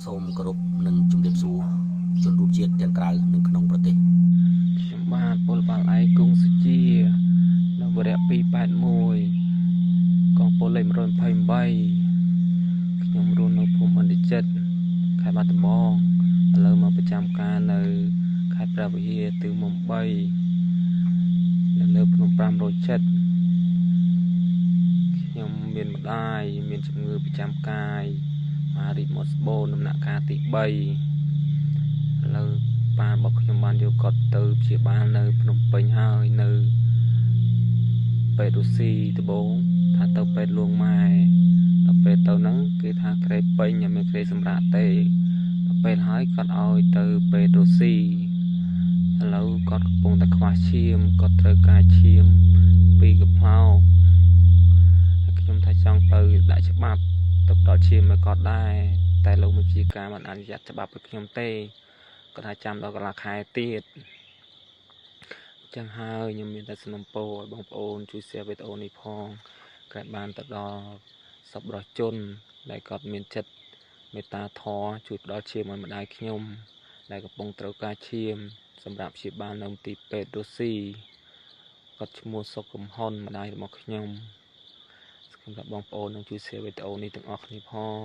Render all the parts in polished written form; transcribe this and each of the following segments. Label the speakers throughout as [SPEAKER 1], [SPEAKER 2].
[SPEAKER 1] សូមគោរពនិងជំរាបសួរជនរួមជាតិទាំងក្រៅនិងក្នុងប្រទេស
[SPEAKER 2] ខ្ញុំបាទពលបាលឯកគង់សុជានៅវរៈ281កងពលលេខ128ខ្ញុំរស់នៅភូមិអន្តរជាតិខេត្តបាត់ដំបងឥឡូវមកប្រចាំការនៅខេត្តព្រះវិហារទិវមុំ3នៅលើភ្នំ507ខ្ញុំមានម្ដាយមានជំងឺប្រចាំកាយអារីម៉ូស្បូនដំណាក់កាលទី3ឥឡូវប៉ារបស់ខ្ញុំបានយកគាត់ទៅព្យាបាលនៅភ្នំពេញហើយនៅពេទ្យរុស្ស៊ីដំបងថាទៅពេទ្យលួងម៉ែដល់ពេលទៅហ្នឹងគេថាក្រេពេញមិនមែនក្រេសម្រាប់ទេដល់ពេលហើយគាត់ឲ្យទៅពេទ្យរុស្ស៊ីឥឡូវគាត់កំពុងតែខ្វះឈាមគាត់ត្រូវការឈាមពីកំប្លោកហើយខ្ញុំថាចង់ទៅដាក់ច្បាប់ទៅដល់ឈាមឲ្យគាត់ដែរតែលោកបញ្ជាការមិនអនុញ្ញាតច្បាប់ឲ្យខ្ញុំទេគាត់ថាចាំដល់កន្លះខែទៀតចឹងហើយខ្ញុំមានតែសំណពរឲ្យបងប្អូនជួយ share វីដេអូនេះផងក្រែងបានទៅដល់សប្បុរសជនដែលគាត់មានចិត្តមេត្តាធម៌ជួយផ្ដល់ឈាមឲ្យម្ដាយខ្ញុំដែលកំពុងត្រូវការឈាមសម្រាប់ព្យាបាលនៅមន្ទីរពេទ្យរុស្ស៊ីគាត់ឈ្មោះសុកកំហុនម្ដាយរបស់ខ្ញុំសូមថាបងប្អូននឹងជួយ share វីដេអូនេះទាំងអស់គ្នាផង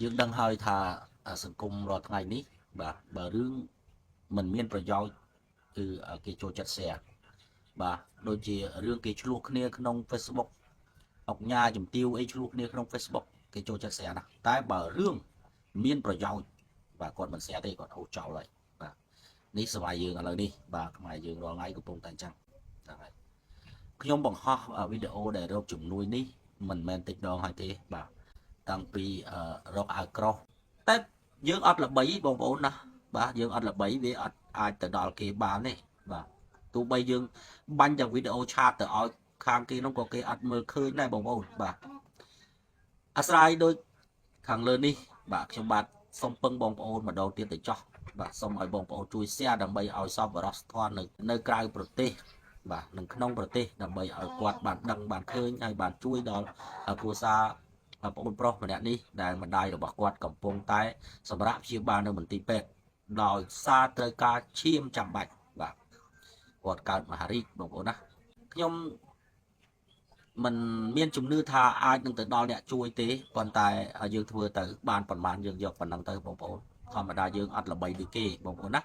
[SPEAKER 1] យើងដឹងហើយថាសង្គមរាល់ថ្ងៃនេះបាទបើរឿងមិនមានប្រយោជន៍គឺគេចូលចិត្ត share បាទដូចជារឿងគេឆ្លោះគ្នាក្នុង Facebook អុកញ៉ាជំទាវអីឆ្លោះគ្នាក្នុង Facebook គេចូលចិត្ត share ណាតែបើរឿងមានប្រយោជន៍បាទគាត់មិន share ទេគាត់អូសចោលហើយបាទនេះសម័យយើងឥឡូវនេះបាទខ្មែរយើងរាល់ថ្ងៃកំពុងតែអញ្ចឹងហ្នឹងហើយខ្ញុំបង្ហោះវីដេអូដែលរកជំនួយនេះមិនមែនតិចដងហើយទេបាទតាំងពីរកអាវក្រោះតែយើងអត់ល្បីបងប្អូនណាបាទយើងអត់ល្បីវាអត់អាចទៅដល់គេបានទេបាទទោះបីយើងបាញ់តែវីដេអូឆាតទៅឲ្យខាងគេនោះក៏គេអត់មើលឃើញដែរបងប្អូនបាទអាស្រ័យដូចខាងលើនេះបាទខ្ញុំបាទសូមពឹងបងប្អូនម្ដងទៀតទៅចោះបាទសូមឲ្យបងប្អូនជួយ share ដើម្បីឲ្យសប្បុរសធម៌នៅក្រៅប្រទេសបាទនឹងក្នុងប្រទេសដើម្បីឲ្យគាត់បានដឹងបានឃើញហើយបានជួយដល់គ្រួសារបងប្អូនប្រុសម្នាក់នេះដែលម្ដាយរបស់គាត់កំពុងតែសម្រាប់ព្យាបាលនៅមន្ទីរពេទ្យដោយសារត្រូវការឈាមចាំបាច់បាទគាត់កើតមហារីកបងប្អូនណាខ្ញុំមិនមានជំនឿថាអាចនឹងទៅដល់អ្នកជួយទេប៉ុន្តែយើងធ្វើទៅបានប្រមាណយើងយកប៉ុណ្ណឹងទៅបងប្អូនធម្មតាយើងអត់ល្បីដូចគេបងប្អូនណា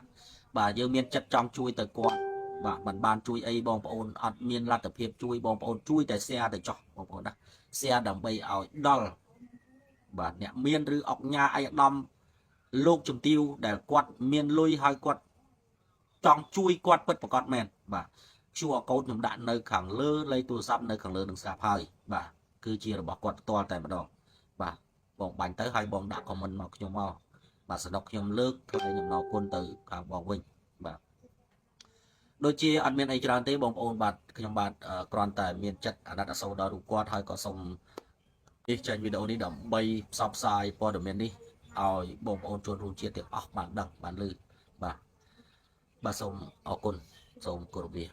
[SPEAKER 1] បាទយើងមានចិត្តចង់ជួយទៅគាត់បាទមិនបានជួយអីបងប្អូនអត់មានលទ្ធភាពជួយបងប្អូនជួយតែ share ទៅចោះបងប្អូនណា share ដើម្បីឲ្យដល់បាទអ្នកមានឬអុកញ៉ាអៃអាដាមលោកជំទាវដែលគាត់មានលុយហើយគាត់ចង់ជួយគាត់ពិតប្រាកដមែនបាទQR code ខ្ញុំដាក់នៅខាងលើលេខទូរស័ព្ទនៅខាងលើនឹងស្រាប់ហើយបាទគឺជារបស់គាត់ផ្ទាល់តែម្ដងបាទបងបាញ់ទៅហើយបងដាក់ comment មកខ្ញុំមកបាទសនុកខ្ញុំលើកថ្លែងអំណរគុណទៅខាងបងវិញបាទដូចជាអត់មានអីច្រើនទេបងប្អូនបាទខ្ញុំបាទគ្រាន់តែមានចិត្តអាណិតអាសូរដល់រូបគាត់ហើយក៏សូមនេះចេញវីដេអូនេះដើម្បីផ្សព្វផ្សាយព័ត៌មាននេះឲ្យបងប្អូនជនរួមជាតិទាំងអស់បានដឹងបានឮបាទសូមអរគុណសូមគោរពលា